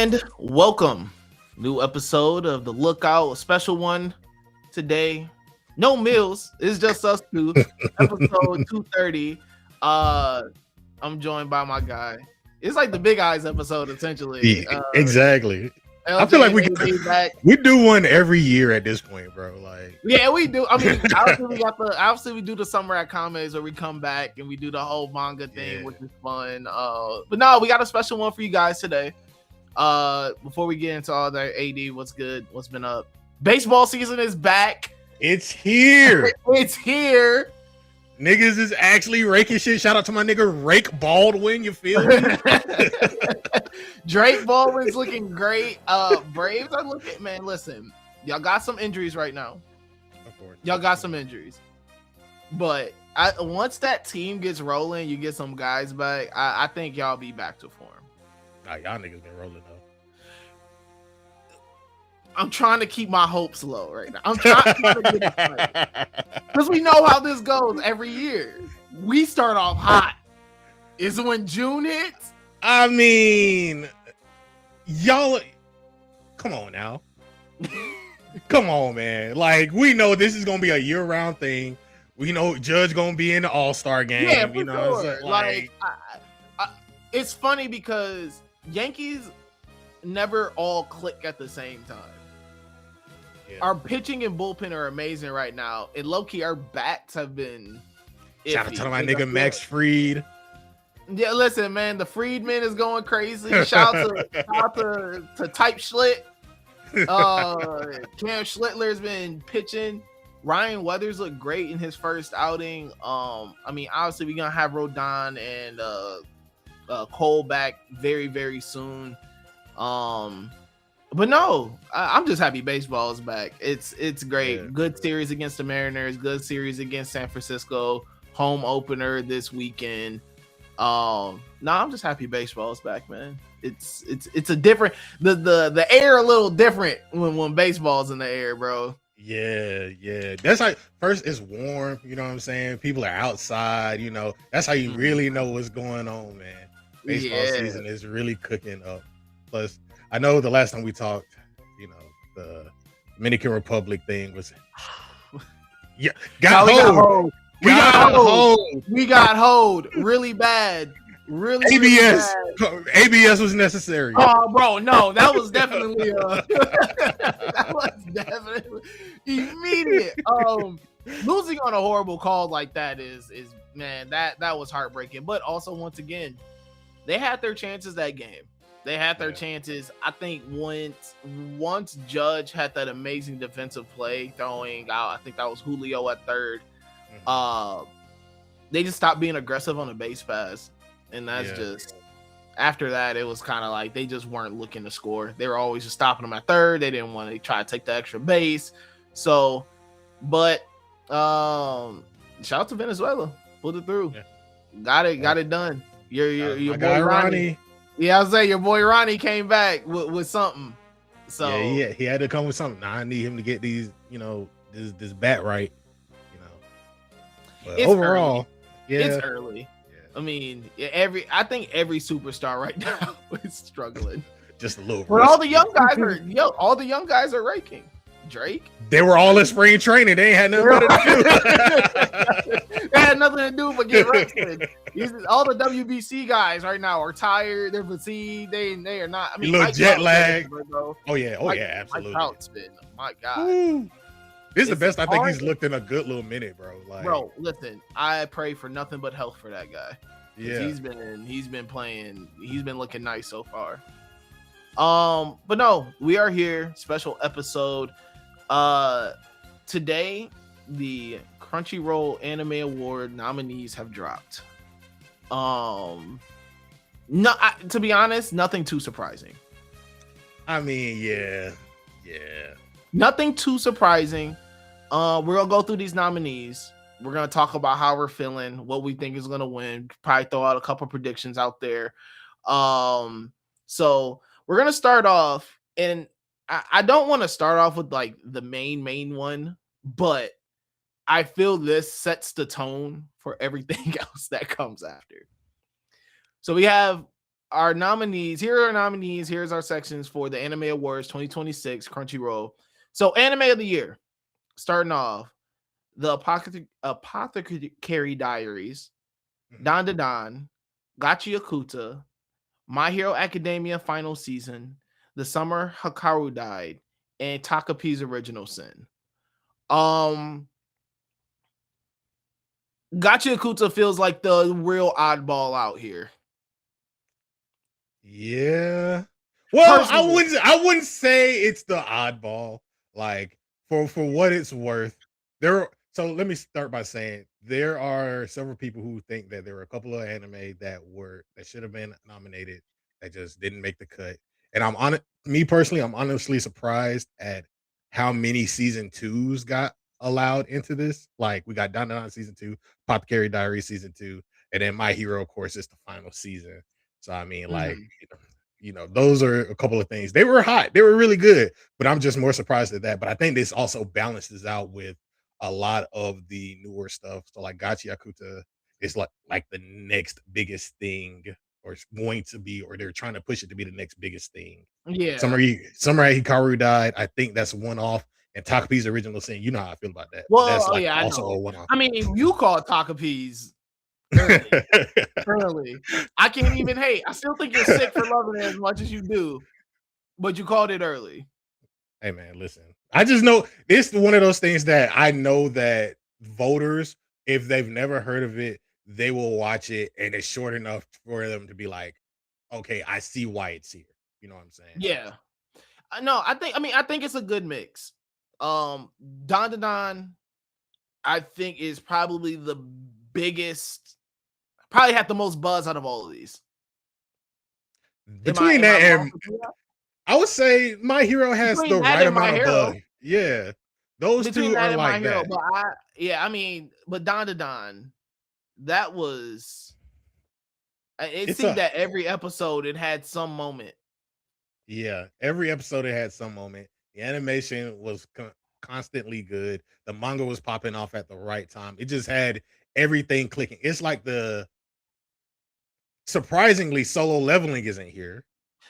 And welcome. New episode of The Lookout, a special one today. No Mills, it's just us two. Episode 230. I'm joined by my guy. It's like the Big Eyes episode, essentially. Exactly. LJ I feel like we do one every year at this point, bro. Like, yeah, we do. I mean, obviously we do the summer at comics where we come back and we do the whole manga thing, which is fun. But no, we got a special one for you guys today. Before we get into all that, AD, what's good? What's been up? Baseball season is back. It's here. It's here. Niggas is actually raking shit. Shout out to my nigga Rake Baldwin. You feel me? Drake Baldwin's looking great. Braves are looking, man. Listen, y'all got some injuries right now. Of course. Y'all got some injuries. But once that team gets rolling, you get some guys back. I think y'all be back to form. Nah, y'all niggas been rolling though. I'm trying to keep my hopes low right now. I'm trying to get excited. Because we know how this goes every year. We start off hot. Is when June hits. I mean, y'all, come on now. Come on, man. Like, we know this is going to be a year-round thing. We know Judge going to be in the All-Star game. Yeah, for you know, sure. Like it's funny because Yankees never all click at the same time. Yeah. Our pitching and bullpen are amazing right now. And low-key, our bats have been iffy. Shout out to my nigga Max Fried. Yeah, listen, man, the Friedman is going crazy. Shout out to Type Schlitt. Cam Schlittler has been pitching. Ryan Weathers looked great in his first outing. I mean, obviously, we're gonna have Rodon and Cole back very, very soon. But no, I'm just happy baseball is back. It's great. Yeah. Good series against the Mariners. Good series against San Francisco. Home opener this weekend. I'm just happy baseball is back, man. It's a different the air a little different when baseball's in the air, bro. Yeah. That's like, first it's warm, you know what I'm saying? People are outside, you know. That's how you really know what's going on, man. Baseball season is really cooking up. Plus, I know the last time we talked, you know, the Dominican Republic thing was got hold. We got hold really bad. Really ABS. Really bad. ABS was necessary. Oh, bro, no, that was definitely immediate. Losing on a horrible call like that is man, that was heartbreaking. But also, once again, they had their chances that game. They had their chances. I think once Judge had that amazing defensive play throwing out, I think that was Julio at third. They just stopped being aggressive on the base pass, and that's just after that. It was kind of like they just weren't looking to score. They were always just stopping them at third. They didn't want to try to take the extra base. So, but shout out to Venezuela, pulled it through, got it done. Your boy Ronnie. Yeah, I was saying your boy Ronnie came back with something. So yeah, he had to come with something. Now I need him to get these, you know, this bat right. But overall, it's early. Yeah. I mean, I think every superstar right now is struggling. Just a little. But all the young guys are raking. Drake. They were all in spring training. They ain't had nothing better to do. They had nothing to do but get rested. All the WBC guys right now are tired. They're fatigued. They are not. I mean, a little jet lag. Absolutely. Mike Trout's been, my God. Ooh. This is the best I think he's looked in a good little minute, bro. Like, bro, listen, I pray for nothing but health for that guy. Yeah, he's been playing. He's been looking nice so far. But no, we are here. Special episode. Today, the Crunchyroll Anime Award nominees have dropped. To be honest, nothing too surprising. I mean, yeah. Nothing too surprising. We're gonna go through these nominees. We're gonna talk about how we're feeling, what we think is gonna win. Probably throw out a couple predictions out there. So we're gonna start off, and I don't want to start off with like the main one, but I feel this sets the tone for everything else that comes after. So we have our nominees. Here are our nominees. Here's our sections for the Anime Awards 2026 Crunchyroll. So, Anime of the Year, starting off, the Apothecary Diaries, Mhm. Dandadan, Gachi Akuta, My Hero Academia Final Season, The Summer Hikaru Died, and Takapi's Original Sin. Um, Gachi Akuta feels like the real oddball out here. Yeah. Well, Personally, I wouldn't say it's the oddball. Like for what it's worth, so let me start by saying there are several people who think that there were a couple of anime that should have been nominated that just didn't make the cut. And me personally, I'm honestly surprised at how many season twos got allowed into this. Like we got Dandadan season two, Apothecary Diary season two, and then My Hero, of course, is the final season. So I mean, like, mhm. those are a couple of things. They were hot, they were really good, but I'm just more surprised at that. But I think this also balances out with a lot of the newer stuff. So like Gachi Yakuta is like the next biggest thing, or it's going to be, or they're trying to push it to be the next biggest thing. Yeah. Summer Hikaru died. I think that's one off. And Takapi's Original Sin, you know how I feel about that, but Well, that's oh like yeah, I also know. a one off. I mean, you called Takapi's early. Early. I can't even hate. I still think you're sick for loving it as much as you do, but you called it early. Hey man, listen. I just know it's one of those things that I know that voters, if they've never heard of it, they will watch it and it's short enough for them to be like, okay, I see why it's here. You know what I'm saying? Yeah. No, I think it's a good mix. Dandadan, I think is probably the biggest, probably had the most buzz out of all of these. Between Am I that wrong and for saying that? I would say My Hero has Between the that right and My amount of Hero, buzz. Yeah. Those between two that are and My like Hero, that. but I mean, but Dandadan, that was it It's seemed a that every episode it had some moment. Yeah, every episode it had some moment. The animation was constantly good. The manga was popping off at the right time. It just had everything clicking. It's like the surprisingly Solo Leveling isn't here.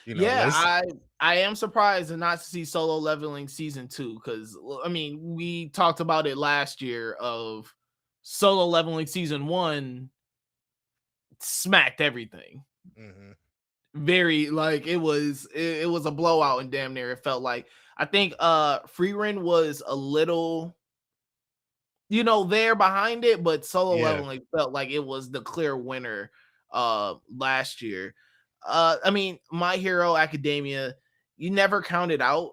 Yeah, Let's I am surprised to not see Solo Leveling season 2 because I mean we talked about it last year of Solo Leveling season 1 smacked everything. mhm. Very like it was a blowout and damn near it felt like I think Freerin was a little there behind it, but Solo Yeah. Leveling felt like it was the clear winner last year. I mean, My Hero Academia, you never counted out.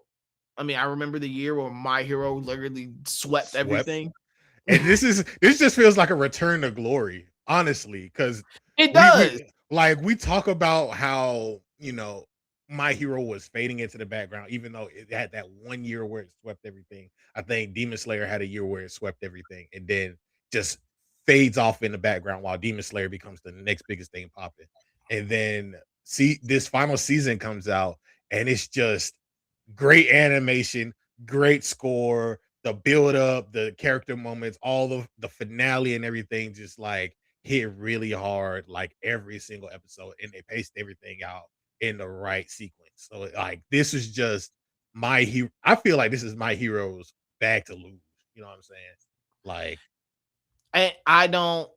I mean, I remember the year where My Hero literally swept Swept. everything. And this just feels like a return to glory, honestly, because It does. we talk about how My Hero was fading into the background, even though it had that 1 year where it swept everything. I think Demon Slayer had a year where it swept everything, and then just fades off in the background while Demon Slayer becomes the next biggest thing popping. And then see this final season comes out, and it's just great animation, great score, the build up, the character moments, all of the finale and everything just like hit really hard like every single episode, and they paced everything out in the right sequence. So like this is just my hero. I feel like this is My Hero's bag to lose. You know what I'm saying? Like, And I don't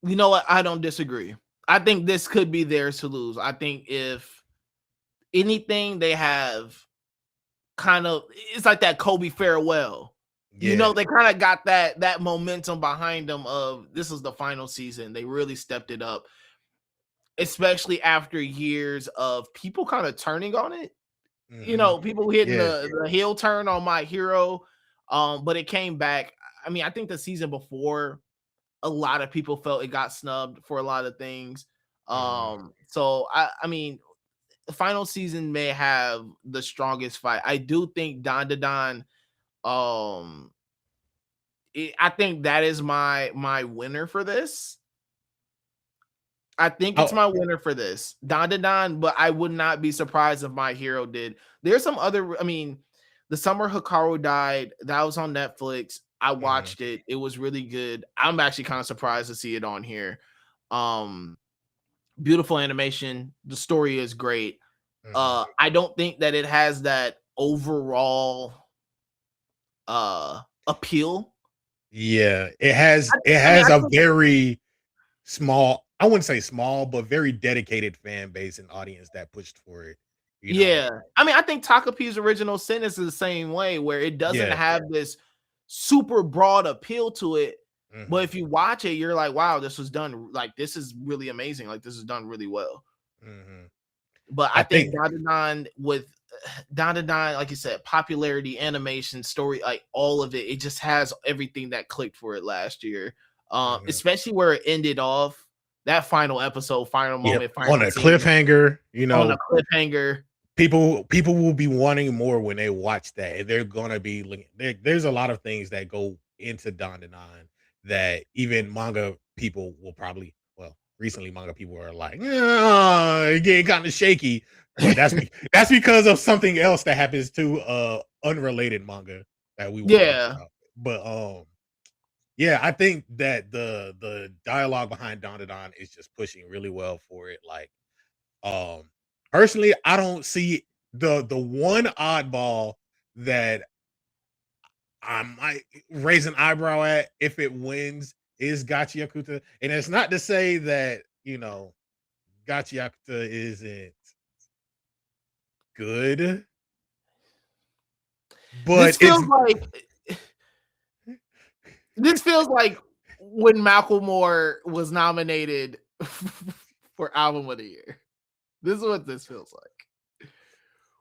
you know what? I don't disagree. I think this could be theirs to lose. I think if anything they have kind of it's like that Kobe farewell. yeah. They kind of got that momentum behind them of this is the final season. They really stepped it up, especially after years of people kind of turning on it. Hmm. People hitting Yeah. the heel turn on My Hero. But it came back. I mean, I think the season before, a lot of people felt it got snubbed for a lot of things. Hmm. So I mean, the final season may have the strongest fight. I do think Dandadan, um, I think that is my winner for this. I think it's Oh. my winner for this, Dandadan, but I would not be surprised if My Hero did. There's some other, I mean, the summer Hikaru died. That was on Netflix. I Mhm. watched it. It was really good. I'm actually kind of surprised to see it on here. Um, beautiful animation. The story is great. Mhm. I don't think that it has that overall appeal. Yeah, I, it I mean, has I a think very small, I wouldn't say small, but very dedicated fan base and audience that pushed for it, you know? yeah. I mean, I think Takapi's original sin is the same way, where it doesn't Yeah. have this super broad appeal to it. But Mhm. if you watch it, you're like, wow, this was done like this is really amazing. Like this is done really well. Mhm. But I I think think Dandadan with Dandadan, like you said, popularity, animation, story, like all of it, it just has everything that clicked for it last year. Mhm. Especially where it ended off that final episode, final Yep, moment, on final a scene cliffhanger, on a cliffhanger. people will be wanting more when they watch that, and they're gonna be looking there's a lot of things that go into Dandadan that even manga people will probably well, recently manga people are like, "Ah, it getting kinda shaky," but that's because of something else that happens to, unrelated manga that we won't talk Yeah. about. But, yeah, I think that the dialogue behind Dandadan is just pushing really well for it, like, um, personally, I don't see the one oddball that I might raise an eyebrow at if it wins is Gachi Yakuta. And it's not to say that, Gachi Yakuta isn't good, This but it's feels like this feels like when Macklemore was nominated for album of the year. This is what this feels like.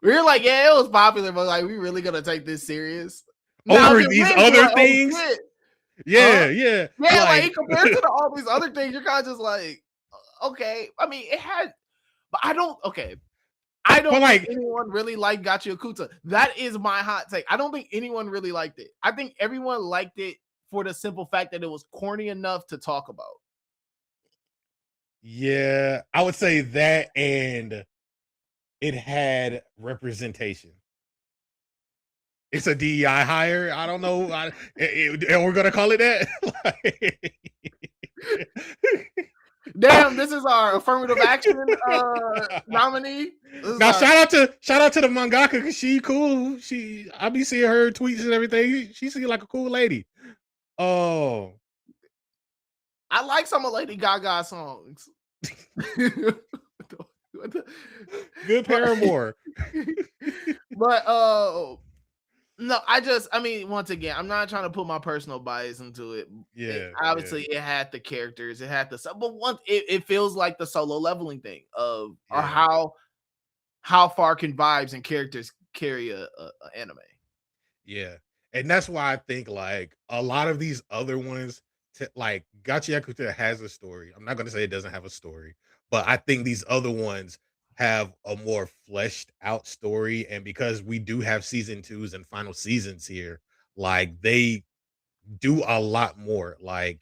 We're like, yeah, it was popular, but like, we really gonna take this serious? Now, if over it these wins, you're other like, oh things. shit, huh? Yeah, yeah. Yeah, like Like in comparison to all these other things, you're kind of just like, okay. I mean, it had, but I don't. Okay, I but don't think like anyone really liked Gachi Okuta. That is my hot take. I don't think anyone really liked it. I think everyone liked it for the simple fact that it was corny enough to talk about. yeah, I would say that and it had representation. It's a DEI hire. I don't know. And we're gonna call it that. Damn, this is our affirmative action nominee. This is Now our shout out to the mangaka because she cool. I be seeing her tweets and everything. She seems like a cool lady. Oh, I like some of Lady Gaga songs. good but Paramore. but no, I mean, once again, I'm not trying to put my personal bias into it. Yeah, yeah, Obviously it had the characters, it had the stuff, but once it feels like the solo leveling thing of or yeah. how far can vibes and characters carry a anime. Yeah. And that's why I think like a lot of these other ones, like Gachi Yakuta has a story. I'm not going to say it doesn't have a story, but I think these other ones have a more fleshed out story. And because we do have season twos and final seasons here, like they do a lot more. Like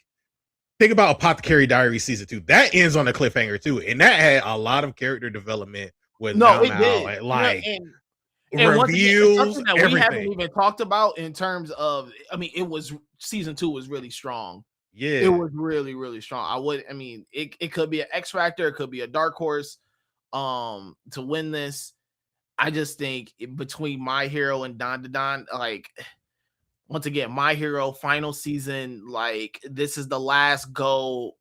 think about Apothecary Diary season two. That ends on a cliffhanger too. And that had a lot of character development with No, Now it Now did. and No, like and once again, it's reveals something that we haven't everything. even talked about in terms of. I mean, it was season two was really strong. It Yeah. was really really strong. I mean, it could be an X factor, it could be a dark horse, to win this. I just think between My Hero and Dandadan, like once again, My Hero final season, like this is the last go.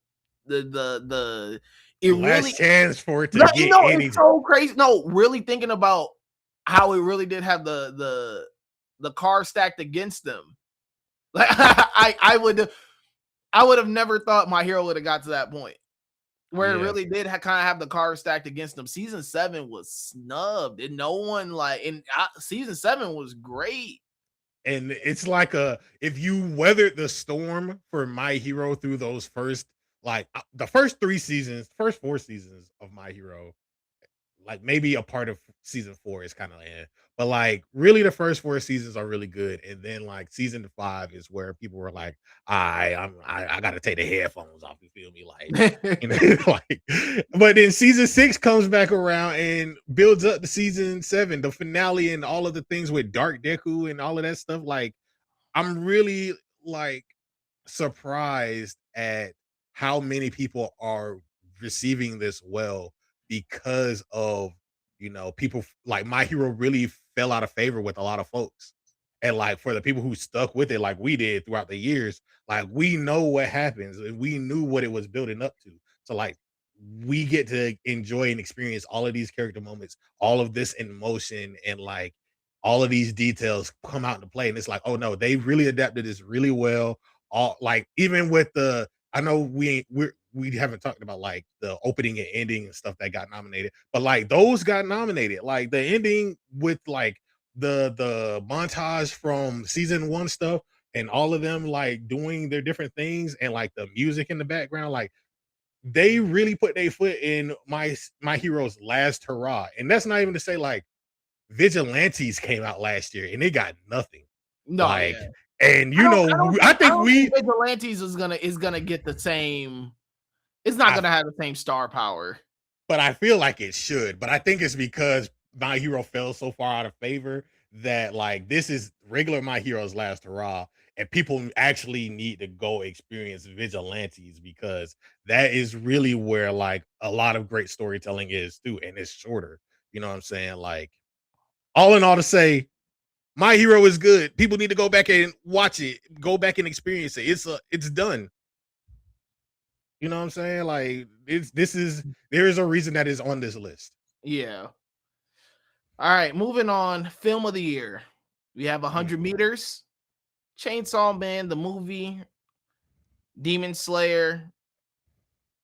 The it really Last chance for it to no, get it's anything. so crazy. No, really thinking about how it really did have the car stacked against them. Like I would have never thought My Hero would have got to that point where it Yeah. really did kind of have the car stacked against them. Season 7 was snubbed, and no one like in season 7 was great. And it's like if you weathered the storm for My Hero through those first the first 3 seasons, first 4 seasons of My Hero, like maybe a part of season 4 is kind of but like really the first 4 seasons are really good, and then like season 5 is where people were like, I gotta take the headphones off. You feel me? Like like, but then season 6 comes back around and builds up to season 7, the finale, and all of the things with Dark Deku and all of that stuff. Like, I'm really like surprised at how many people are receiving this well because of, people like My Hero really fell out of favor with a lot of folks. And like for the people who stuck with it like we did throughout the years, like we know what happens and we knew what it was building up to. So like we get to enjoy and experience all of these character moments, all of this emotion, and like all of these details come out into play. And it's like, oh no, they really adapted this really well. All like even with the I know we haven't talked about like the opening and ending and stuff that got nominated, but like those got nominated. Like the ending with like the montage from season one stuff and all of them like doing their different things and like the music in the background, like they really put their foot in my hero's last hurrah. And that's not even to say like Vigilantes came out last year and they got nothing. No, Like, yeah. and I I think don't think Vigilantes is gonna get the same. It's not gonna have the same star power. But I feel like it should. But I think it's because My Hero fell so far out of favor that like this is regular My Hero's last hurrah, and people actually need to go experience Vigilantes because that is really where like a lot of great storytelling is too, and it's shorter. You know what I'm saying? Like all in all, to say My Hero is good. People need to go back and watch it, go back and experience it. It's done. You know what I'm saying? Like there is a reason that is on this list. Yeah. All right, moving on. Film of the year. We have 100 meters, Chainsaw Man, the movie, Demon Slayer,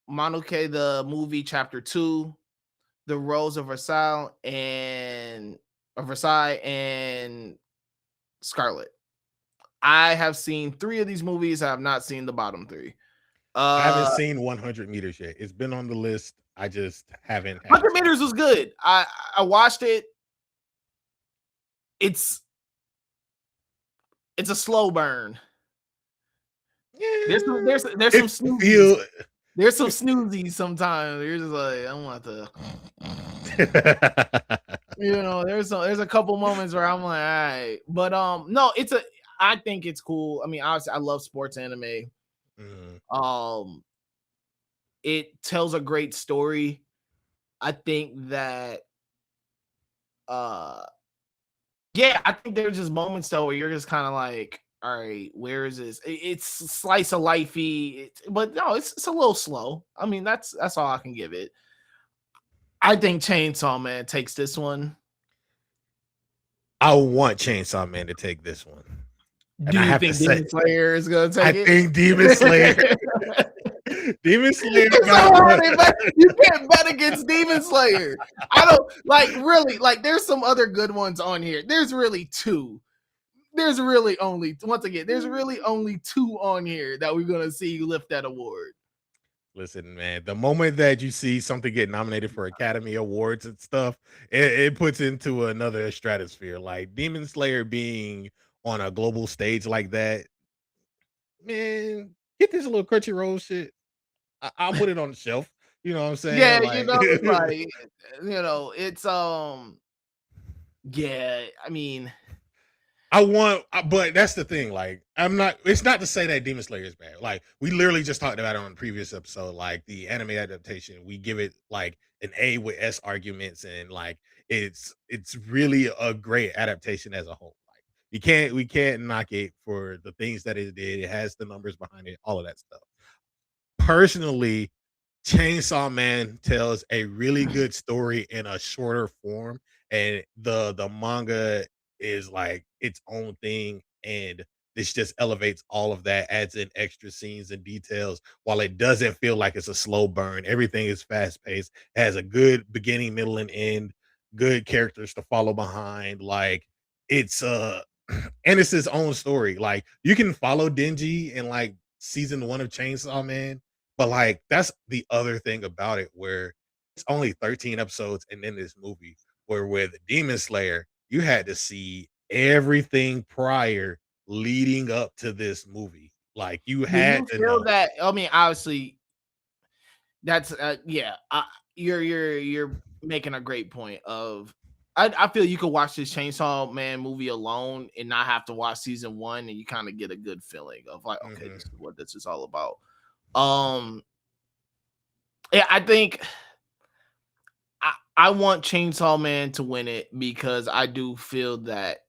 Monoke, the movie, Chapter 2, The Rose of Versailles and Scarlet. I have seen 3 of these movies. I have not seen the bottom 3. I haven't seen 100 meters yet. It's been on the list. I just haven't. 100 meters was good. I watched it. It's a slow burn. Yeah, There's some snoozies. There's some snoozies sometimes. You're just like, I want to there's a couple moments where I'm like, all right. But no, I think it's cool. I mean, obviously I love sports anime. It tells a great story. I think that I think there's just moments though where you're just kind of like, all right, where is this? It's slice of lifey, but no, it's a little slow. I mean, that's all I can give it. I think Chainsaw Man takes this one. I want Chainsaw Man to take this one. Do you think Demon Slayer is gonna take it? I think Demon Slayer. Demon Slayer. You can't bet against Demon Slayer. I don't really there's some other good ones on here. There's really 2. There's really only 2 on here that we're gonna see lift that award. Listen, man, the moment that you see something get nominated for Academy Awards and stuff, it puts into another stratosphere. Like Demon Slayer being on a global stage like that, man, get this little Crunchyroll shit. I'll put it on the shelf. You know what I'm saying? Yeah, like, it's yeah, I mean, but that's the thing. Like, it's not to say that Demon Slayer is bad. Like, we literally just talked about it on the previous episode. Like, the anime adaptation, we give it like an A with S arguments, and like, it's really a great adaptation as a whole. Like, we can't knock it for the things that it did. It has the numbers behind it, all of that stuff. Personally, Chainsaw Man tells a really good story in a shorter form, and the manga is like its own thing, and this just elevates all of that, adds in extra scenes and details while it doesn't feel like it's a slow burn. Everything is fast paced, has a good beginning, middle, and end, good characters to follow behind. Like it's and it's his own story. Like you can follow Denji in like season 1 of Chainsaw Man, but like that's the other thing about it, where it's only 13 episodes and then this movie, where with Demon Slayer, you had to see everything prior leading up to this movie. Like you had to know that. I mean, obviously, that's you're making a great point. I feel you could watch this Chainsaw Man movie alone and not have to watch season 1, and you kind of get a good feeling of like, okay, this is what this is all about. Yeah, I think I want Chainsaw Man to win it because I do feel that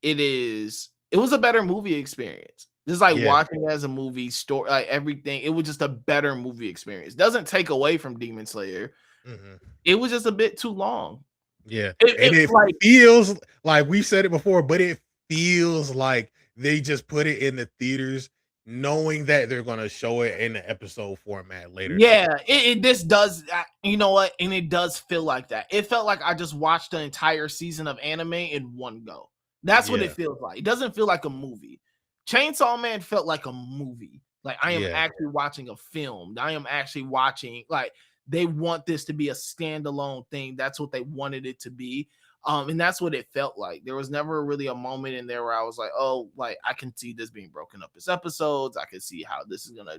it was a better movie experience. Just like Yeah. watching it as a movie story, like everything, it was just a better movie experience. Doesn't take away from Demon Slayer. Mhm. It was just a bit too long. Yeah, and It it like feels like we said it before, but it feels like they just put it in the theaters knowing that they're gonna show it in the episode format later that yeah, this does you know what? And it does feel like that. It felt like I just watched the entire season of anime in one go. That's what it Yeah, feels like. It doesn't feel like a movie. Chainsaw Man felt like a movie. Like I am yeah. actually watching a film. I am actually watching like they want this to be a standalone thing. That's what they wanted it to be. And that's what it felt like. There was never really a moment in there where I was like, oh, like I can see this being broken up as episodes. I can see how this is gonna,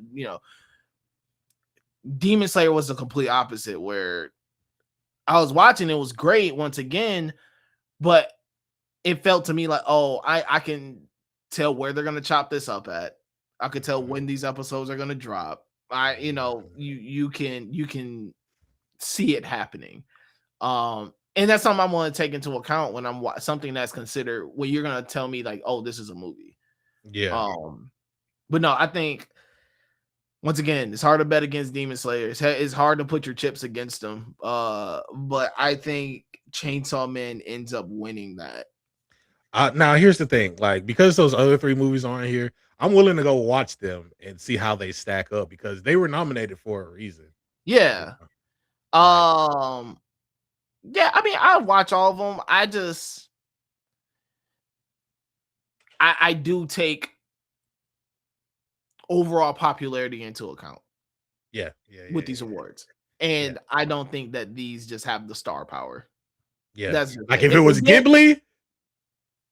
Demon Slayer was the complete opposite, where I was watching, it was great once again, but it felt to me like, oh, I can tell where they're gonna chop this up at. I could tell Mhm, when these episodes are gonna drop. mhm. You can see it happening. And that's something I'm gonna take into account when something that's considered when you're gonna tell me like, oh, this is a movie. Yeah. Um, but no, I think once again, it's hard to bet against Demon Slayer. It's hard to put your chips against them. But I think Chainsaw Man ends up winning that. Now here's the thing, like, because those other 3 movies aren't here, I'm willing to go watch them and see how they stack up because they were nominated for a reason, you Yeah. know? Like, Um. Yeah. I mean, I watch all of them. I do take overall popularity into account yeah, yeah, with yeah, these yeah, awards, yeah, and I don't think that these just have the star power. yeah. That's just Like, it. It did.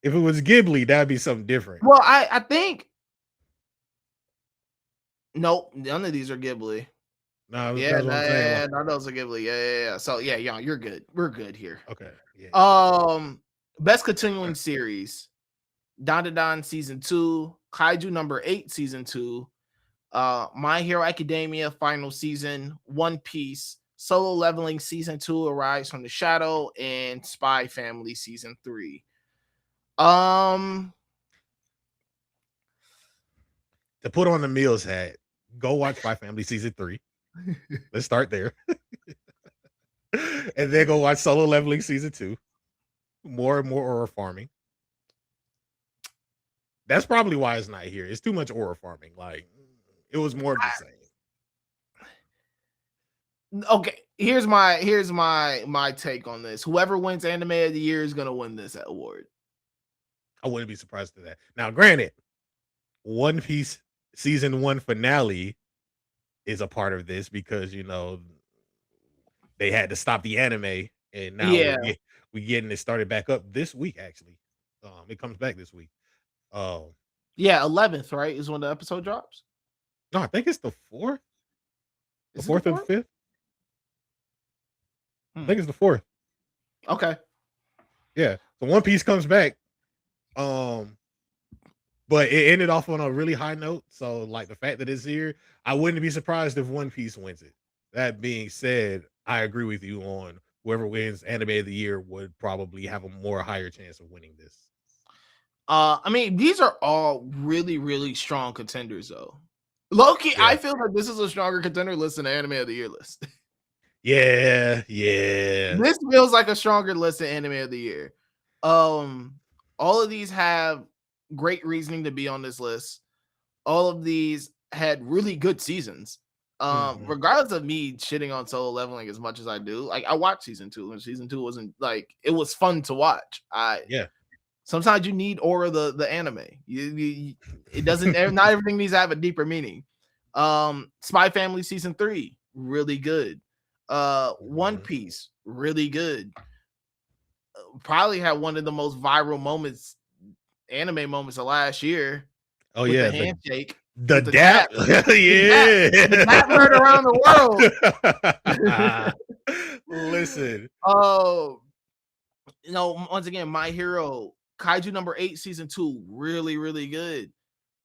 if it was Ghibli, that'd be something different. Well, I think nope. None of these are Ghibli. No, Yeah, that's what I'm saying, like, no, those are Ghibli. Yeah. So yeah, you're good. We're good here. okay, yeah, yeah. Um, best continuing series: Dandadan season 2, Kaiju number 8 season 2, My Hero Academia final season, One Piece, Solo Leveling season 2, Arise from the Shadow, and Spy Family season 3. Um, To put on the meals hat, go watch Spy Family season 3. Let's start there. And then go watch Solo Leveling season 2. More and more aura farming. That's probably why it's not here. It's too much aura farming. Like, it was more of the same. okay. Here's my take on this. Whoever wins Anime of the Year is gonna win this award. I wouldn't be surprised at that. Now, granted, One Piece season 1 finale is a part of this because they had to stop the anime, and now Yeah, we getting it started back up this week. Actually, it comes back this week. Um, yeah. 11th, right, is when the episode drops. no, I think it's the Is it the fourth or the fourth? fifth. I Hmm. think it's the fourth. Okay. Yeah, so One Piece comes back. Um, but it ended off on a really high note. So, like, the fact that it's here, I wouldn't be surprised if One Piece wins it. That being said, I agree with you on whoever wins Anime of the Year would probably have a more higher chance of winning this. I mean, these are all really, really strong contenders, though. Loki, Yeah. I feel like this is a stronger contender list than the Anime of the Year list. Yeah, yeah. This feels like a stronger list than Anime of the Year. All of these have great reasoning to be on this list. All of these had really good seasons. Mhm. Regardless of me shitting on Solo Leveling as much as I do, like I watched season 2, and season 2 wasn't like it was fun to watch. Yeah. Sometimes you need aura the anime. It doesn't not everything needs to have a deeper meaning. Spy Family season 3, really good. One Mhm. Piece, really good. Probably had one of the most viral moments, anime moments of last year Oh, with the yeah, handshake, the with the dap. dap. The dap heard around the Yeah. world. Listen. Oh, once again, My Hero Kaiju number 8 season 2, really, really good.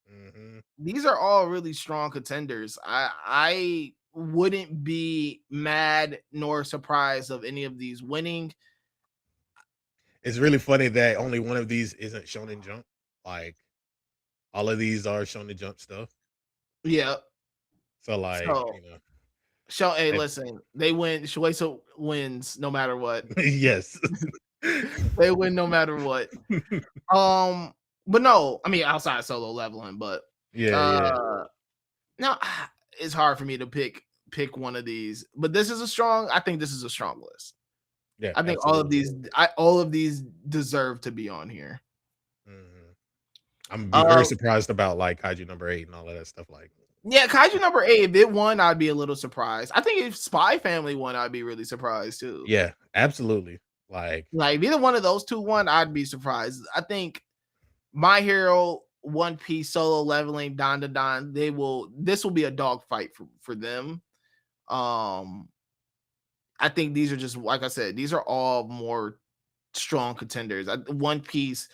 Mhm. These are all really strong contenders. I wouldn't be mad nor surprised of any of these winning. It's really funny that only one of these isn't Shonen Jump. Like all of these are Shonen Jump stuff. Yeah. So like, So show hey, and listen, they win. Shueisha wins no matter what. yes. They win no matter what. But no, I mean outside solo leveling, but Yeah, yeah. uh no, it's hard for me to pick one of these. But this is a strong. I think this is a strong list. Yeah, I think absolutely. all of these deserve to be on here. Mhm. I'm be very Uh, surprised about like Kaiju number 8 and all of that stuff. Like, yeah, Kaiju number 8. If it won, I'd be a little surprised. I think if Spy Family won, I'd be really surprised too. yeah, absolutely. Like, Like if either one of those two won, I'd be surprised. I think My Hero, One Piece, Solo Leveling, Dandadan, they will. This will be a dogfight for them. Um, I think these are just like I said. These are all more strong contenders. One Piece,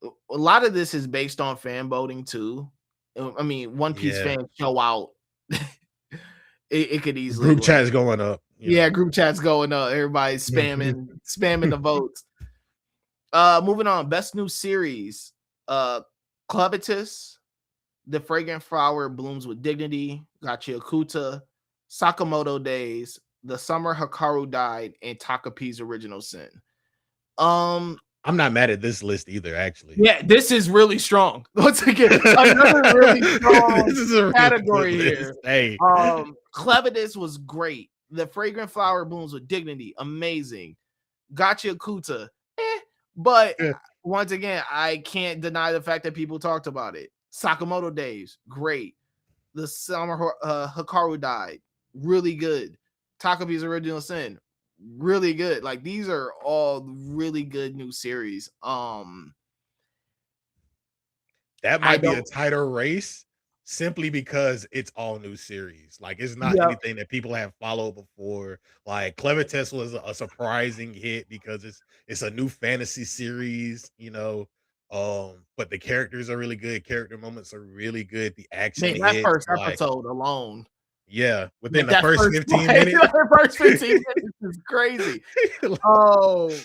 a lot of this is based on fan voting too. I mean, One Piece yeah, fans show out. It could easily group win. chat's going up, Yeah, group chats going up. Everybody's spamming the votes. Moving on. Best new series. Clubitus, The Fragrant Flower Blooms with Dignity, Gachiokuta, Sakamoto Days, The Summer Hikaru Died, and Takapi's Original Sin. I'm not mad at this list either, actually. Yeah, this is really strong. Once again, another really strong This is a really category good here. list. Hey. Clevidus was great. The Fragrant Flower Blooms with Dignity, amazing. Gotcha Kuta, but Yeah. once again, I can't deny the fact that people talked about it. Sakamoto Days, great. The Summer Hikaru Died, really good. Takabi's Original Sin, really good. Like these are all really good new series. That I might be a don't. tighter race simply because it's all new series. Like it's not Yeah, anything that people have followed before. Like Clever Test was a surprising hit because it's a new fantasy series, but the characters are really good. Character moments are really good. The action man, that hits, first like episode alone, yeah, within like the that first first 15 minutes. the first 15 minutes is crazy. Oh,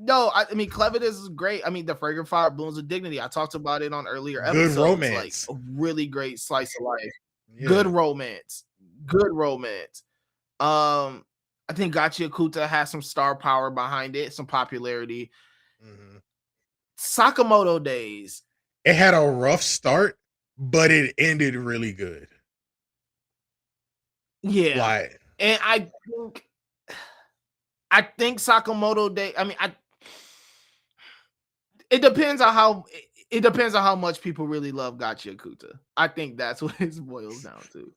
no, I mean, Clevidus is great. I mean, The Fragrant Fire Blooms of Dignity. I talked about it on earlier Good episodes. Like romance. a really great slice of life. Good Yeah. romance. Good romance. I think Gachia Kuta has some star power behind it, some popularity. Mhm. Sakamoto Days. It had a rough start, but it ended really good. Yeah. Like, And I think Sakamoto Day. I mean, it depends on how much people really love Gotcha Kuta. I think that's what it boils down to.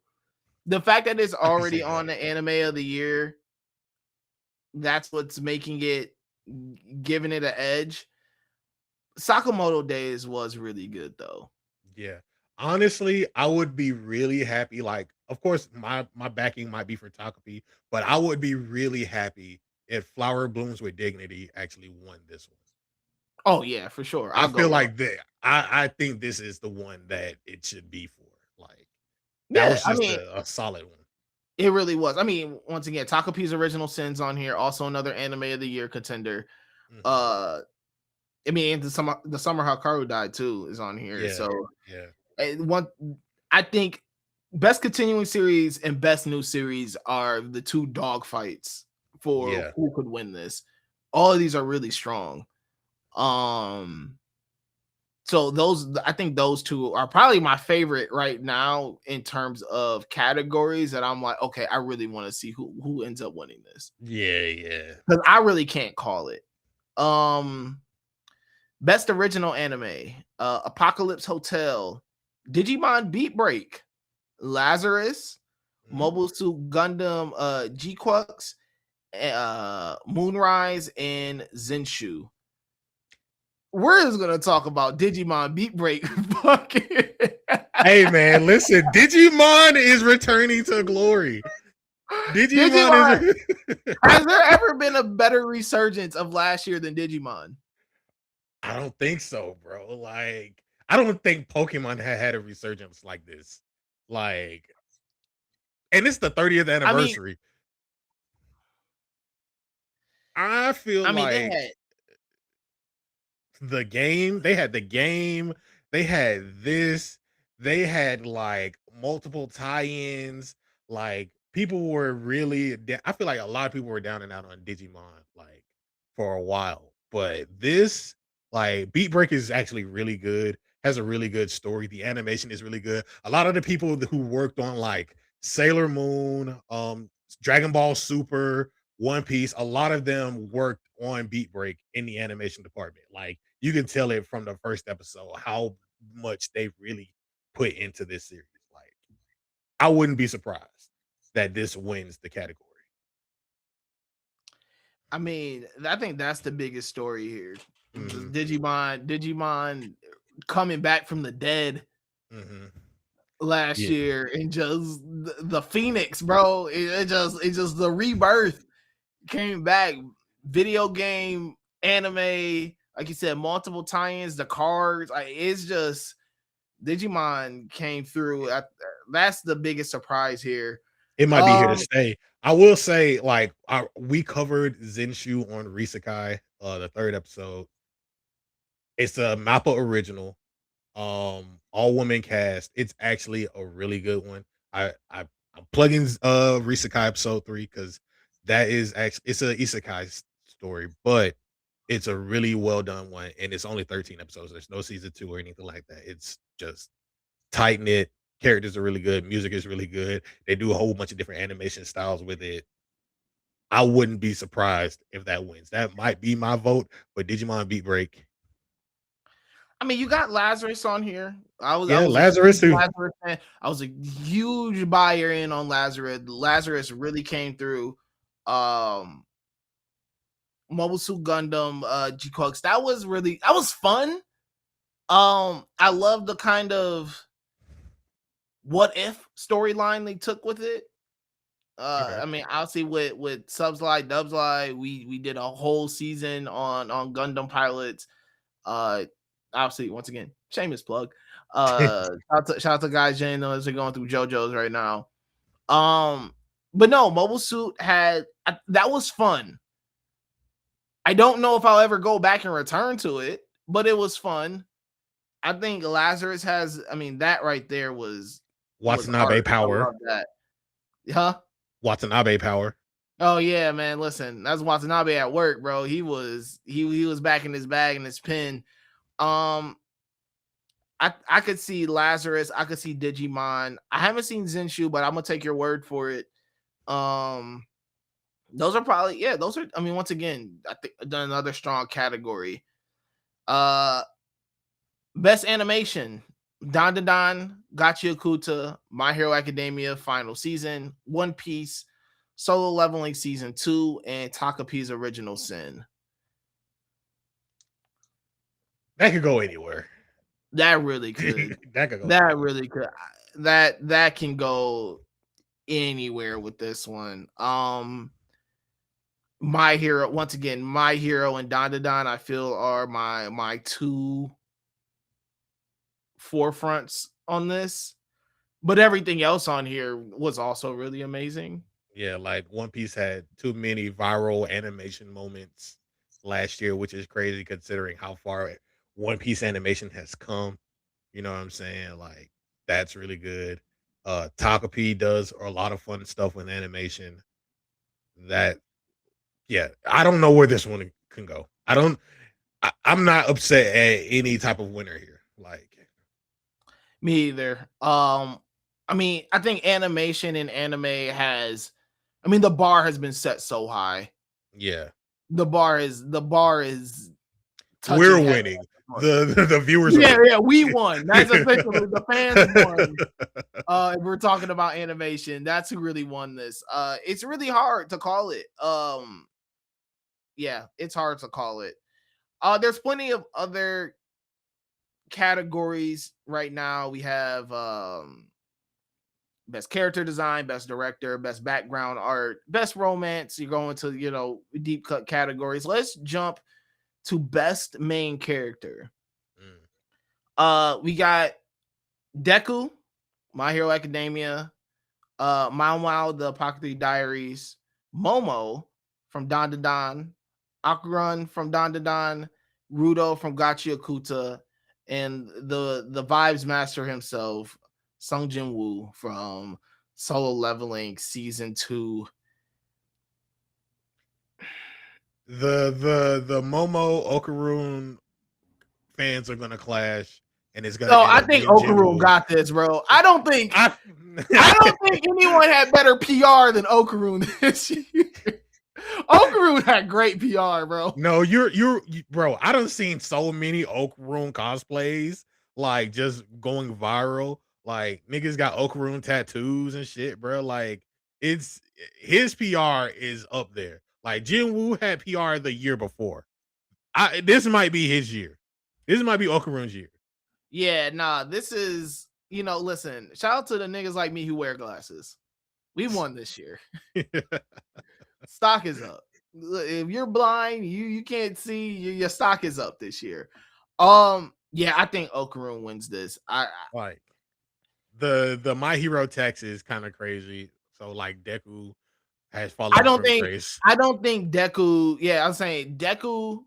The fact that it's I can already see on that. the anime of the year, that's what's making it giving it an edge. Sakamoto Days was really good though. Yeah. Honestly, I would be really happy. Like, of course, my backing might be for Takapi, but I would be really happy if Flower Blooms with Dignity actually won this one. Oh yeah, for sure. I I'll feel go up. like that. I think this is the one that it should be for. Like, that Yeah, was I just mean, a solid one. it really was. I mean, once again, Takapi's Original Sins on here, also another anime of the year contender. Mhm. Uh I mean, the summer Hakaru died too is on here. Yeah. So Yeah. one, I think best continuing series and best new series are the two dog fights for Yeah. who could win this. All of these are really strong. Um, so I think those two are probably my favorite right now in terms of categories that I'm like, okay, I really want to see who ends up winning this Yeah. Yeah. because I really can't call it. Um, Best original anime: Apocalypse Hotel, Digimon Beat Break, Lazarus, Mhm. Mobile Suit Gundam G-Quux, Moonrise, and Zenshu. We're just gonna talk about Digimon Beat Break. Hey man, listen, Digimon is returning to glory. Digimon Digimon. is Has there ever been a better resurgence of last year than Digimon? I don't think so, bro. Like, I don't think Pokemon had a resurgence like this. Like, and it's the 30th I mean, anniversary. I feel they like had. they had the game, they had this, they had like multiple tie-ins. Like people were really, I feel like a lot of people were down and out on Digimon like for a while, but this like Beat Break is actually really good. Has a really good story. The animation is really good. A lot of the people who worked on like Sailor Moon, Dragon Ball Super, One Piece, a lot of them worked on Beat Break in the animation department. Like you can tell it from the first episode how much they really put into this series. Like I wouldn't be surprised that this wins the category. I mean, I think that's the biggest story here. Hmm. Digimon coming back from the dead Hmm. last Yeah. year, and just the Phoenix, bro. It just the rebirth came back. Video game, anime, like you said, multiple tie-ins, the cards. Like it's just Digimon came through. That's the biggest surprise here. It might be here to Um, stay. I will say, like, we covered Zenshu on Risakai, the third episode. It's a Mappa original, all woman cast. It's actually a really good one. I'm plugging Risakai episode 3 because that is actually it's a isekai story, but it's a really well done one, and it's only 13 episodes. There's no season 2 or anything like that. It's just tight knit. Characters are really good. Music is really good. They do a whole bunch of different animation styles with it. I wouldn't be surprised if that wins. That might be my vote, but Digimon Beat Break. I mean, you got Lazarus on here. I Yeah, was a Lazarus huge too. Lazarus fan. I was a huge buyer in on Lazarus. Lazarus really came through. Um, Mobile Suit Gundam, G-Quux. That was fun. I love the kind of what if storyline they took with it. Okay. I mean, obviously with Subslide, Dubslide, we did a whole season on Gundam pilots. Uh, Obviously, once again, shameless plug. Shout out to guys Jane as they're going through JoJo's right now. But no, Mobile Suit that was fun. I don't know if I'll ever go back and return to it, but it was fun. I think Lazarus has. I mean, that right there was Watanabe art. I Power. love that. Huh? Watanabe Power. Oh yeah, man. Listen, that's Watanabe at work, bro. He was back in his bag in his pen. Um, I could see Lazarus. I could see Digimon. I haven't seen Zenshu, but I'm gonna take your word for it. Um, those are probably yeah. Those are. I mean, once again, I think another strong category. Uh, Best animation: Dandadan, Gachiakuta, My Hero Academia Final Season, One Piece, Solo Leveling Season 2, and Takapi's Original Sin. That could go anywhere. That really could. That could go That anywhere. really could. That can go anywhere with this one. My Hero, once again, My Hero and Dandadan, I feel are my two forefronts on this. But everything else on here was also really amazing. Yeah, like One Piece had too many viral animation moments last year, which is crazy considering how far One Piece animation has come. You know what I'm saying? Like that's really good. Takapi does a lot of fun stuff with animation. That yeah, I don't know where this one can go. I'm not upset at any type of winner here. Like Me either. I mean, I think animation and anime has, I mean, the bar has been set so high. yeah, The bar is we're touching heaven. winning. The viewers are Yeah, winning. yeah, we won. That's officially the fans won. If we're talking about animation, that's who really won this. It's really hard to call it. Yeah, it's hard to call it. There's plenty of other categories right now. We have best character design, best director, best background art, best romance. You're going to, deep cut categories. Let's jump to best main character. Mm. We got Deku, My Hero Academia, Mao Mao, the Apocalyptic Diaries, Momo from Dandadan, Akurun from Dandadan, Rudo from Gachi Okuta, and the Vibes Master himself, Sung Jin Woo from Solo Leveling Season 2. The Momo Okarun fans are gonna clash, and it's gonna So end I up think being Okarun Jinwoo. got this, bro. I I, don't think anyone had better PR than Okarun this year. Okarun had great PR, bro. No, bro. I done seen so many Okarun cosplays, like just going viral. Like niggas got Okarun tattoos and shit, bro. Like it's his PR is up there. Like Jinwoo had PR the year before. This might be his year. This might be Okarun's year. Yeah, nah, this is, listen, shout out to the niggas like me who wear glasses. We won this year. Stock is up. If you're blind, you can't see, your stock is up this year. Yeah, I think Okarun wins this. Like the My Hero text is kind of crazy. So like Deku has I fallen don't from think grace. I don't think Deku, yeah, I'm saying Deku,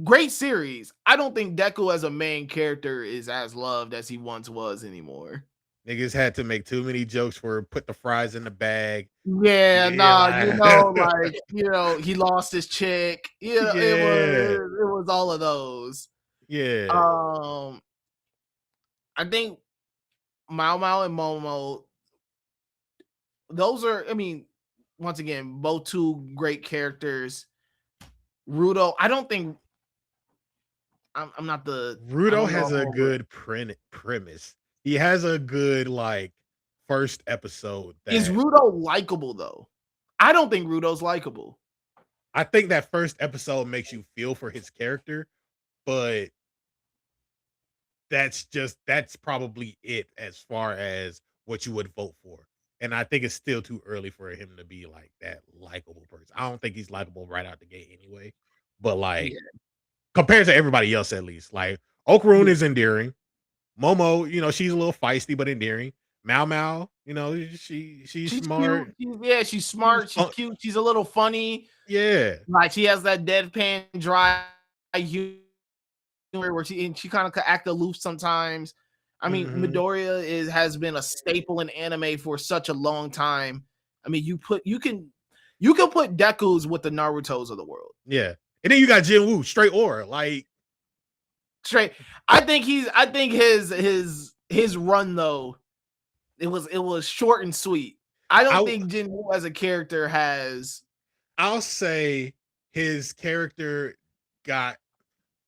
great series. I don't think Deku as a main character is as loved as he once was anymore. Niggas had to make too many jokes for put the fries in the bag. Yeah, Yeah, nah, like, he lost his chick. Yeah, it was yeah, it was all of those. yeah. Um, I think Mao Mao and Momo, those are, I mean, once again, both two great characters. Rudo, I don't think I'm not the I Rudo don't has a know. good premise. He has a good like first episode Is that Rudo likable though? I don't think Rudo's likable. I think that first episode makes you feel for his character, but that's probably it as far as what you would vote for. And I think it's still too early for him to be like that likable person. I don't think he's likable right out the gate anyway. But like Yeah, compared to everybody else, at least, like Okarun yeah. is endearing. Momo, she's a little feisty but endearing. Mao Mao, she's She's cute. smart. She's She's smart. She's fun. cute. She's a little funny. Yeah. Like she has that deadpan dry humor where she kind of could act aloof sometimes. I mean, Hmm. Midoriya has been a staple in anime for such a long time. I mean, you can put Deku's with the Naruto's of the world. Yeah. And then you got Jin Woo, straight or like Straight. I think his run though, it was short and sweet. I don't I think Jinwoo as a character has. I'll say his character got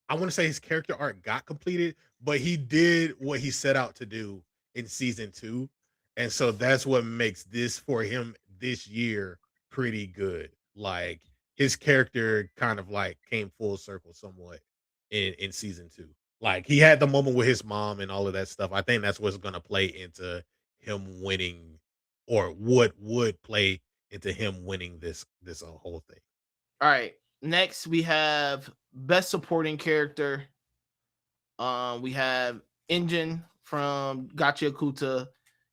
I want to say his character arc got completed, but he did what he set out to do in season 2. And so that's what makes this for him this year pretty good. Like his character kind of like came full circle somewhat in season 2. Like he had the moment with his mom and all of that stuff. I think that's what's going to play into him winning or what would play into him winning this whole thing. All right. Next we have best supporting character. We have Engine from Gachi Okuta,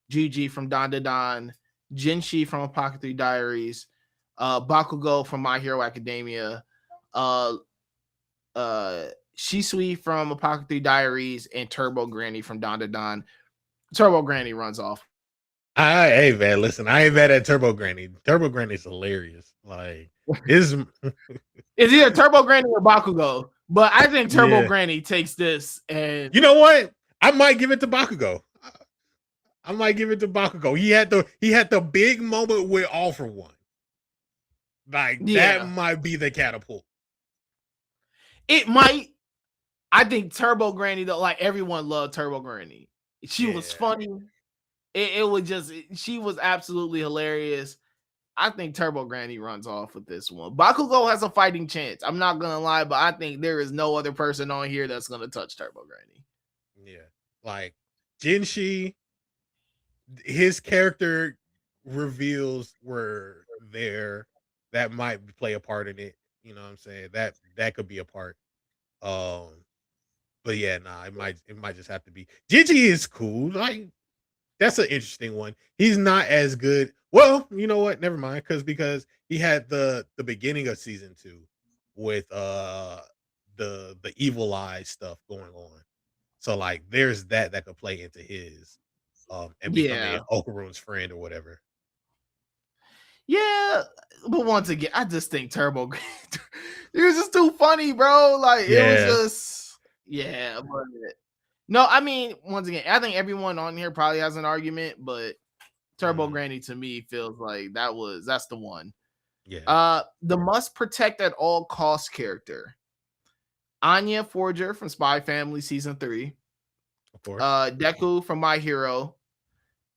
Gigi from Dandadan, Jinshi from Apocalyptic Diaries, Bakugo from My Hero Academia, uh, Shisui from Apocalyptic Diaries, and Turbo Granny from Dandadan. Turbo Granny runs off. Hey man, listen, I ain't mad at Turbo Granny. Turbo Granny's hilarious. Like is It's either Turbo Granny or Bakugo, but I think Turbo yeah. Granny takes this and You know what? I might give it to Bakugo. I might give it to Bakugo. He had the big moment with All for One. Like that yeah, might be the catapult. it might. I think Turbo Granny though, like everyone loved Turbo Granny. She was Yeah. funny. It was just she was absolutely hilarious. I think Turbo Granny runs off with this one. Bakugo has a fighting chance. I'm not gonna lie, but I think there is no other person on here that's gonna touch Turbo Granny. Yeah. Like Jinshi, his character reveals were there that might play a part in it. You know what I'm saying? That could be a part. Um, but yeah, nah, it might just have to be Gigi is cool. Like That's an interesting one. He's not as good. Well, you know what? Never mind. Because he had the beginning of season 2 with the evil eye stuff going on. So like there's that could play into his and becoming Yeah. Okaru's friend or whatever. Yeah, but once again, I just think Turbo it was just too funny, bro. Like it was Yeah. just yeah, but no, I mean, once again, I think everyone on here probably has an argument, but Turbo Mhm. Granny to me feels like that's the one. Yeah. The must protect at all cost character. Anya Forger from Spy Family season 3. Of course. Deku from My Hero.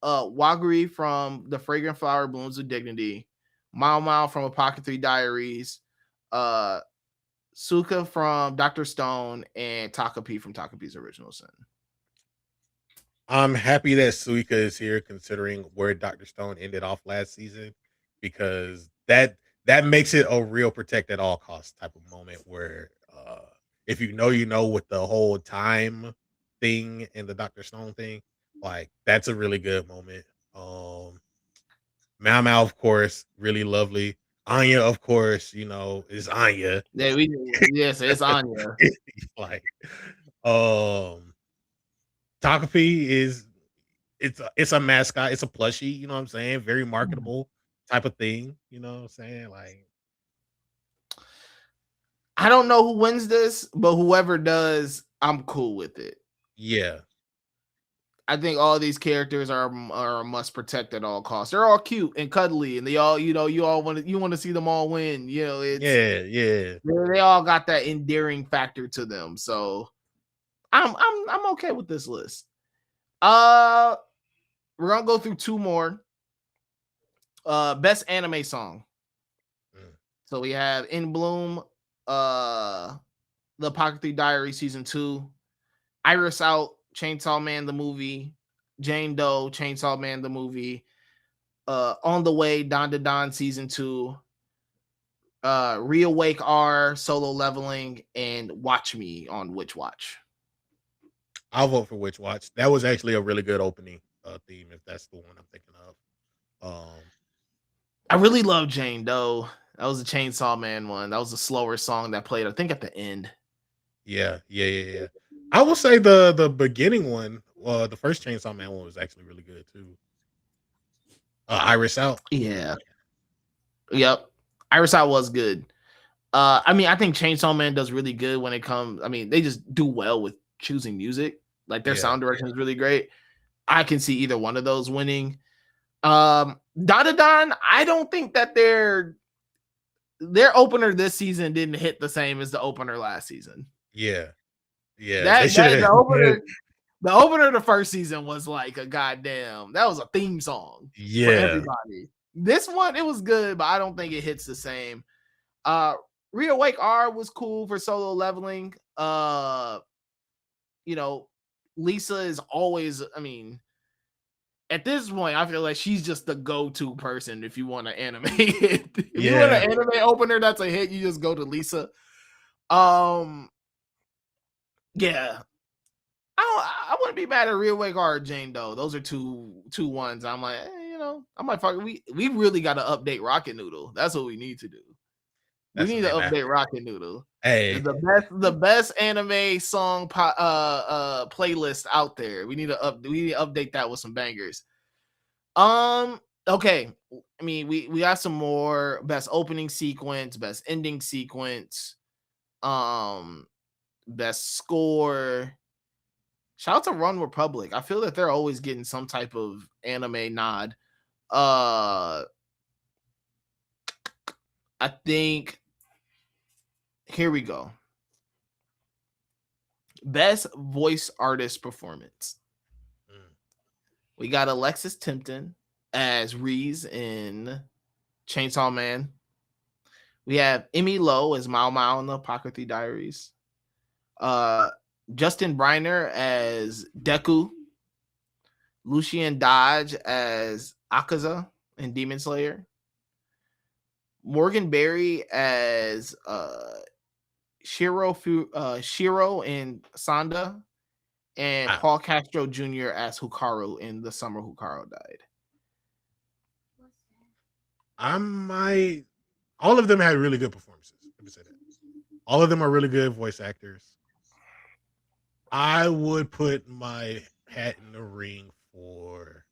Waguri from The Fragrant Flower Blooms of Dignity. Mao Mao from Apothecary 3 Diaries. Uh Suka from Dr. Stone and Takapi from Takapi's Original Sin. I'm happy that Suika is here considering where Dr. Stone ended off last season because that makes it a real protect at all costs type of moment where if you know with the whole time thing and the Dr. Stone thing, like that's a really good moment. Mao Mao, of course, really lovely. Anya, of course, is Anya. Yeah, yes, it's Anya. Like Takapi is it's a mascot, it's a plushie, you know what I'm saying? Very marketable type of thing, you know what I'm saying? Like, I don't know who wins this, but whoever does, I'm cool with it. yeah. I think all these characters are a must protect at all costs. They're all cute and cuddly, and they all, you all want to see them all win. It's Yeah, yeah. they all got that endearing factor to them. So I'm okay with this list. Uh, we're gonna go through two more. Best anime song. Mm. So we have In Bloom, The Pocket 3 Diary season 2, Iris Out, Chainsaw Man the movie, Jane Doe, Chainsaw Man the movie, On the Way, Dandadan season 2, Reawake R, Solo Leveling, and Watch Me on Witch Watch. I'll vote for Witch Watch. That was actually a really good opening theme if that's the one I'm thinking of. I really love Jane Doe. That was a Chainsaw Man one. That was a slower song that played, I think, at the end. Yeah. I will say the beginning one, the first Chainsaw Man one was actually really good too. Iris Out. Yeah. Yep. Iris Out was good. I mean, I think Chainsaw Man does really good when it comes. I mean, they just do well with choosing music. Like their Yeah. sound direction is really great. I can see either one of those winning. Dandadan, I don't think that their opener this season didn't hit the same as the opener last season. Yeah. Yeah. They That should have the opener of the first season was like a goddamn. That was a theme song for Yeah. everybody. This one, it was good, but I don't think it hits the same. Reawake R was cool for solo leveling. Lisa is always, I mean, at this point, I feel like she's just the go-to person if you want to animate it. If you want an anime opener that's a hit, you just go to Lisa. Yeah. I wouldn't be mad at Reawake R or Jane Doe. Those are two ones. I'm like, I might fuck. We really got to update Rocket Noodle. That's what we need to do. We That's need to update Rocket Noodle. Hey, The best anime song playlist out there. We need to update that with some bangers. Okay. I mean, we got some more best opening sequence, best ending sequence, best score. Shout out to Run Republic. I feel that they're always getting some type of anime nod. I think here we go. Best voice artist performance. We got Alexis Tipton as Reese in Chainsaw Man. We have Emmy Lowe as Mao Mao in the Apothecary Diaries. Justin Briner as Deku. Lucian Dodge as Akaza in Demon Slayer. Morgan Berry as Shiro and Sanda and I, Paul Castro Jr. as Hikaru in The Summer Hikaru Died. I might. All of them had really good performances. Let me say that. All of them are really good voice actors. I would put my hat in the ring for.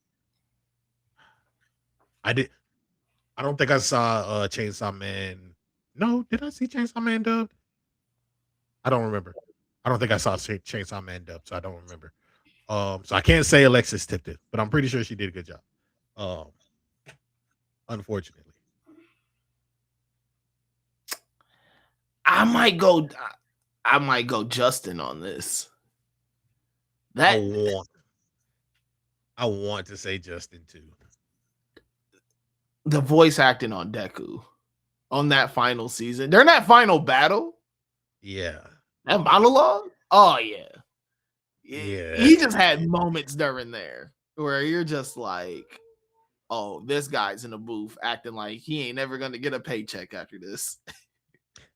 I did. I don't think I saw Chainsaw Man. No, did I see Chainsaw Man dubbed? I don't remember. I don't think I saw Chainsaw Man dubbed, so I don't remember. So I can't say Alexis tipped it, but I'm pretty sure she did a good job. Um, unfortunately, I might go. I might go Justin on this. I That want. I want to say Justin too. the voice acting on Deku on that final season during that final battle, Yeah. that monologue. Oh yeah, Yeah. he just had moments during there where you're just like, oh, this guy's in the booth acting like he ain't never gonna get a paycheck after this.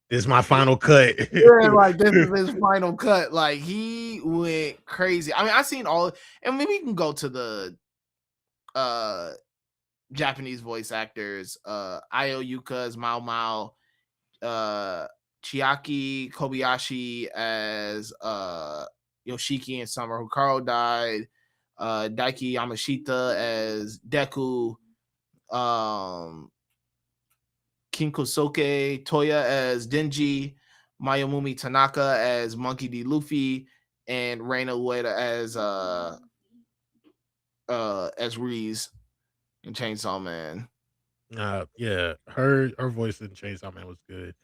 This is my final cut. Yeah, like this is his final cut. Like he went crazy. I mean, I seen all, and maybe we can go to the uh Japanese voice actors, Io Yuka as Mao Mao, Chiaki Kobayashi as Yoshiki and Summer Hikaru Died, Daiki Yamashita as Deku, um, Kinkosuke Toya as Denji, Mayumumi Tanaka as Monkey D. Luffy, and Reina Ueda as Reese in Chainsaw Man. Yeah, her voice in Chainsaw Man was good.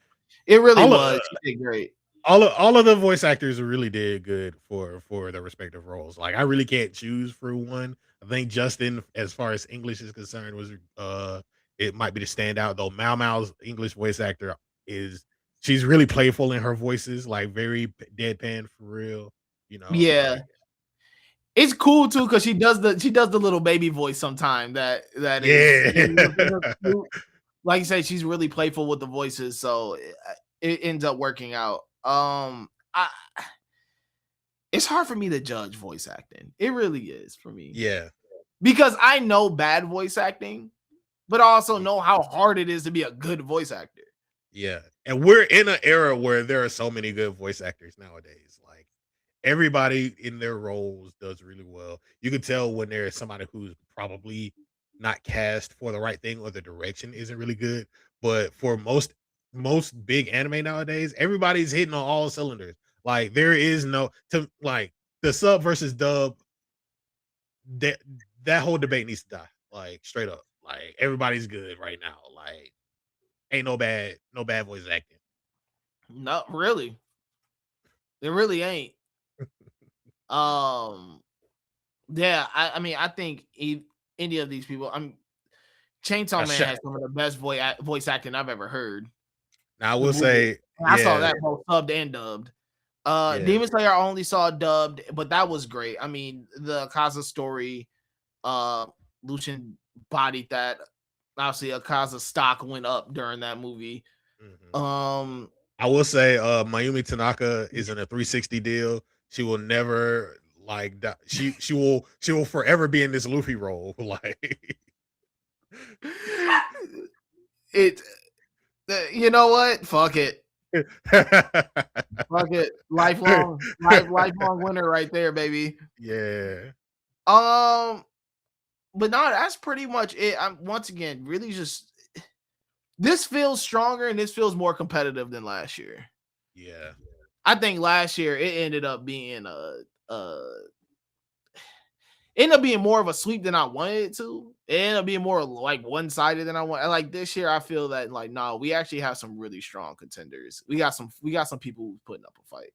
It really All of was. She did great. all of the voice actors really did good for their respective roles. Like I really can't choose for one. I think Justin, as far as English is concerned, was it might be the standout though. Mao Mao's English voice actor is she's really playful in her voices, like very deadpan for real. You know, Yeah, like it's cool too because she does the little baby voice sometime that is yeah. like you say, she's really playful with the voices, so it ends up working out. I It's hard for me to judge voice acting. It really is for me Yeah. because I know bad voice acting, but I also know how hard it is to be a good voice actor. Yeah. And we're in an era where there are so many good voice actors nowadays. Like everybody in their roles does really well. You can tell when there's somebody who's probably not cast for the right thing or the direction isn't really good. But for most big anime nowadays, everybody's hitting on all cylinders. Like there is no to like the sub versus dub that that whole debate needs to die. Like straight up. Like everybody's good right now. Like ain't no bad voice acting. Not really. It really ain't. Um, yeah, I mean, I think any of these people. I Chainsaw Man shut has some of the best voice acting I've ever heard. Now I The will movie. say, And I saw yeah, that both subbed and dubbed. yeah. Demon Slayer I only saw dubbed, but that was great. I mean, the Akaza story, uh, Lucian bodied that. Obviously, Akaza stock went up during that movie. Mhm. Um, I will say, Mayumi Tanaka is in a 360 deal. She will never like she will forever be in this Luffy role. Like, it. You know what? Fuck it. Fuck it. Lifelong winner right there, baby. yeah, Um, but no, that's pretty much it. I'm once again really just this feels stronger and this feels more competitive than last year. yeah, I think last year it ended up being a ended up being more of a sweep than I wanted it to. It ended up being more like one sided than I want. Like this year, I feel that like no, we actually have some really strong contenders. We got some people putting up a fight.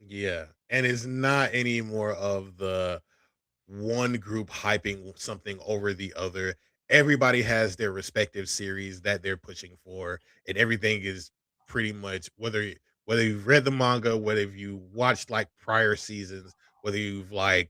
yeah. And it's not any more of the one group hyping something over the other. Everybody has their respective series that they're pushing for, and everything is pretty much whether you've read the manga, whether you watched like prior seasons, whether you've like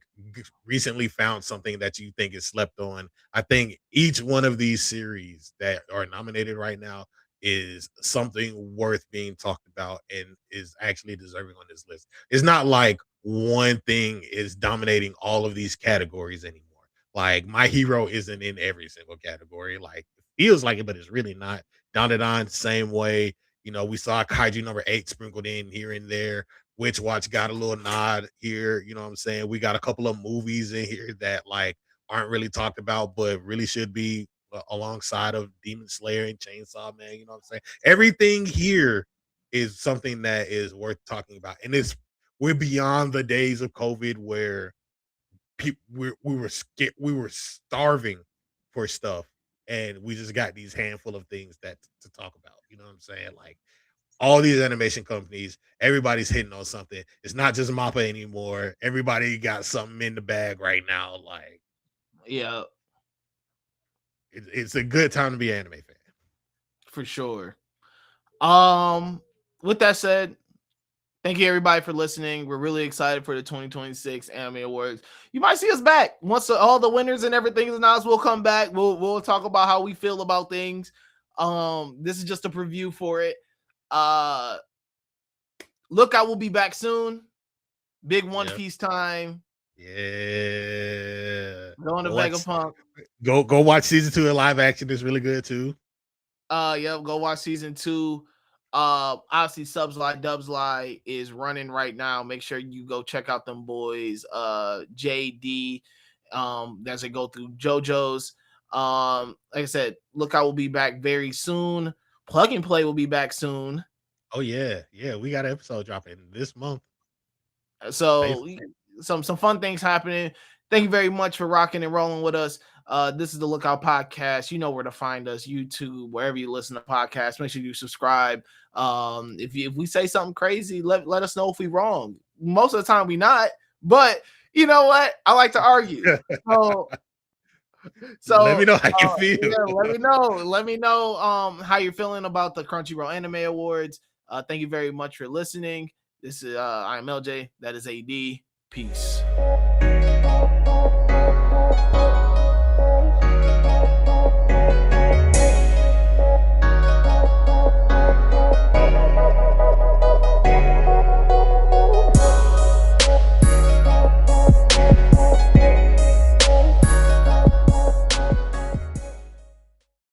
recently found something that you think is slept on. I think each one of these series that are nominated right now is something worth being talked about and is actually deserving on this list. It's not like one thing is dominating all of these categories anymore. Like My Hero isn't in every single category. Like it feels like it, but it's really not. Dandadan, same way. We saw Kaiju number 8 sprinkled in here and there. Witch Watch got a little nod here. You know what I'm saying? We got a couple of movies in here that like aren't really talked about, but really should be alongside of Demon Slayer and Chainsaw Man. You know what I'm saying? Everything here is something that is worth talking about, and we're beyond the days of COVID where we were scared, we were starving for stuff, and we just got these handful of things that to talk about. You know what I'm saying? Like all these animation companies, everybody's hitting on something. It's not just Mappa anymore. Everybody got something in the bag right now. Like, yeah, it's a good time to be an anime fan. For sure. With that said, thank you everybody for listening. We're really excited for the 2026 Anime Awards. You might see us back once all the winners and everything is announced. We'll come back. We'll talk about how we feel about things. This is just a preview for it. Look, I will be back soon. Big One Piece time. Yeah. Going to Vegapunk. Go watch season 2 in live action. It's really good too. Yeah, go watch season 2. Obviously Subs Lie Dubs Lie is running right now. Make sure you go check out them boys. JD, as they go through JoJo's. Like I said, look, I will be back very soon. Plug and Play will be back soon. Oh yeah, we got an episode dropping this month. So some fun things happening. Thank you very much for rocking and rolling with us. This is the Lookout Podcast. You know where to find us: YouTube, wherever you listen to podcasts. Make sure you subscribe. If we say something crazy, let us know if we're wrong. Most of the time we not, but you know what? I like to argue. So let me know how you feel. Yeah, let me know how you're feeling about the Crunchyroll Anime Awards. Thank you very much for listening. This is I'm LJ. That is AD. Peace.